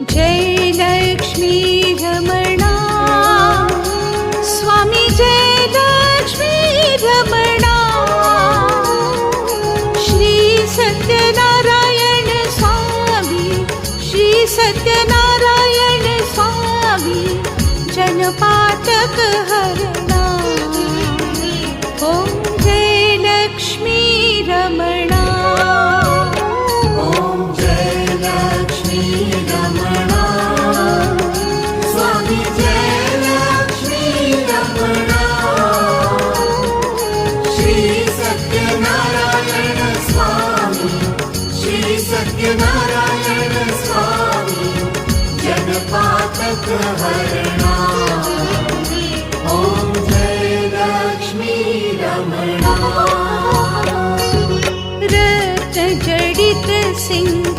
Jai Lakshmi Ramana Swami, Jai Lakshmi Ramana. Shri Satyanarayan Swami, Shri Satyanarayan Swami, जनपातक हरणा। Om Jai Lakshmi Ramana. Om Jai Lakshmi Ramana Swami, Jai Lakshmi Ramana. Shri Satyanarayan Swami, Shri Satyanarayan Swami, जनपातक हरणा। Om Jai Lakshmi Ramana. Ratna जडित Singh